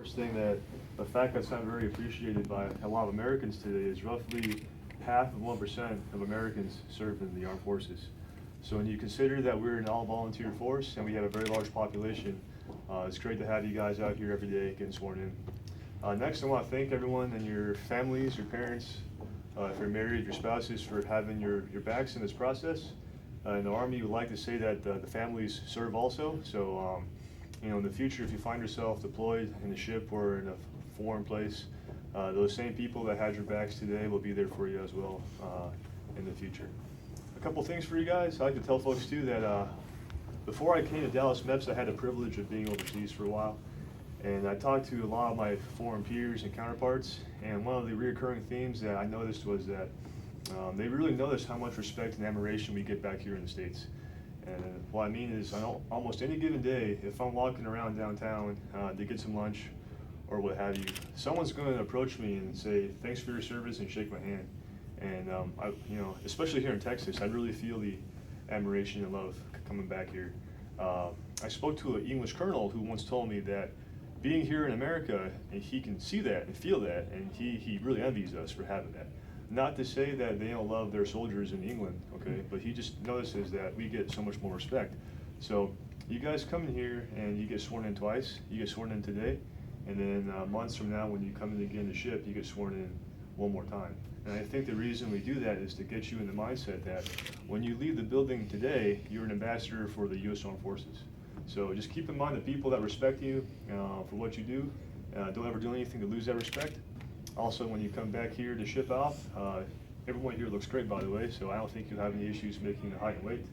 First thing that, the fact that's not very appreciated by a lot of Americans today is roughly half of 1% of Americans serve in the armed forces. So when you consider that we're an all-volunteer force and we have a very large population, it's great to have you guys out here every day getting sworn in. Next, I want to thank everyone and your families, your parents, if you're married, your spouses, for having your backs in this process. In the Army, we like to say that the families serve also. So, in the future, if you find yourself deployed in a ship or in a foreign place, those same people that had your backs today will be there for you as well in the future. A couple things for you guys. I like to tell folks too that before I came to Dallas MEPS, I had the privilege of being overseas for a while. And I talked to a lot of my foreign peers and counterparts, and one of the recurring themes that I noticed was that they really notice how much respect and admiration we get back here in the States. And what I mean is, on almost any given day, if I'm walking around downtown to get some lunch or what have you, someone's going to approach me and say, "Thanks for your service," and shake my hand. And especially here in Texas, I really feel the admiration and love coming back here. I spoke to an English colonel who once told me that being here in America, and he can see that and feel that, and he really envies us for having that. Not to say that they don't love their soldiers in England, okay, but he just notices that we get so much more respect. So you guys come in here and you get sworn in twice. You get sworn in today, and then months from now when you come in again to ship, you get sworn in one more time. And I think the reason we do that is to get you in the mindset that when you leave the building today, you're an ambassador for the U.S. Armed Forces. So just keep in mind the people that respect you for what you do. Don't ever do anything to lose that respect. Also, when you come back here to ship off, everyone here looks great, by the way, so I don't think you'll have any issues making the height and weight.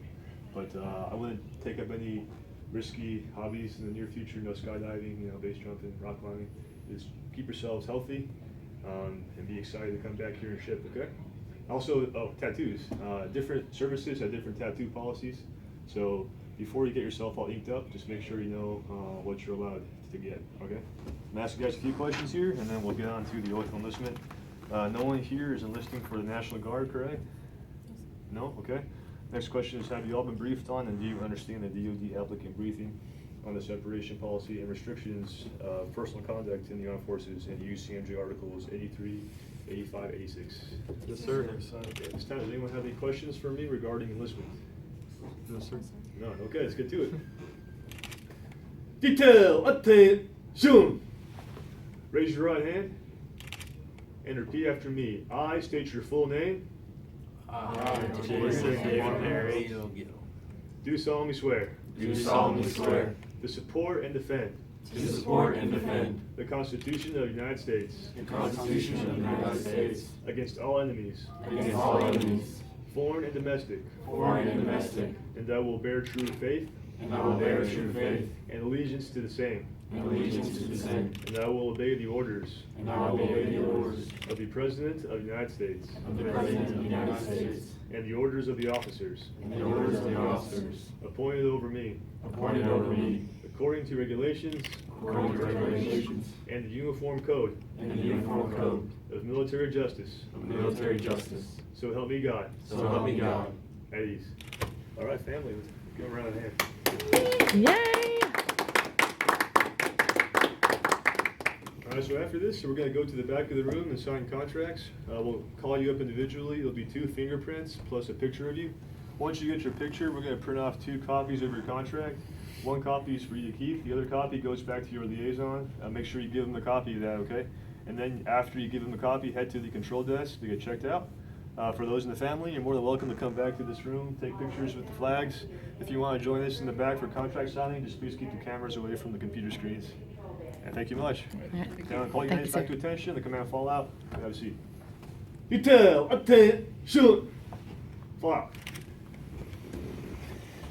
But I wouldn't take up any risky hobbies in the near future, no skydiving, base jumping, rock climbing. Just keep yourselves healthy and be excited to come back here and ship, okay? Also, tattoos. Different services have different tattoo policies. So before you get yourself all inked up, just make sure you know what you're allowed to get, okay? I'm gonna ask you guys a few questions here, and then we'll get on to the oath of enlistment. No one here is enlisting for the National Guard, correct? No? Okay. Next question is, have you all been briefed on, and do you understand the DoD applicant briefing on the separation policy and restrictions of personal conduct in the armed forces and UCMJ Articles 83, 85, 86? Yes, sir. Okay. At this time, does anyone have any questions for me regarding enlistment? No, sir. None. Okay, let's get to it. Detail, attention. Raise your right hand and repeat after me. I state your full name. I, Jason David Perry, Do solemnly swear. do solemnly swear To support and defend to support and defend the Constitution of the United States the Constitution of the United States against all enemies, against all enemies, foreign and domestic, foreign and domestic, and that I will bear true faith and I will bear true faith and allegiance to the same, and allegiance to the same, and that I will obey the orders and I will obey the orders of the President of the United States of the President of the United States and the orders of the officers and the orders of the officers appointed over me appointed over me according to regulations according to regulations and the Uniform Code and the Uniform Code of Military Justice. of military justice. So help me God. So help me God. At ease. All right, family, let's give them a round of hand. Yay! All right, so after this, we're going to go to the back of the room and sign contracts. We'll call you up individually. It'll be 2 fingerprints plus a picture of you. Once you get your picture, we're going to print off 2 copies of your contract. 1 copy is for you to keep. The other copy goes back to your liaison. Make sure you give them a copy of that, okay? And then after you give them a copy, head to the control desk to get checked out. For those in the family, you're more than welcome to come back to this room, take pictures with the flags. If you want to join us in the back for contract signing, just please keep your cameras away from the computer screens. And thank you much. Now, call your Thank names you, back sir. to attention, the command fall out, and have a seat. Detail, attention, fall out.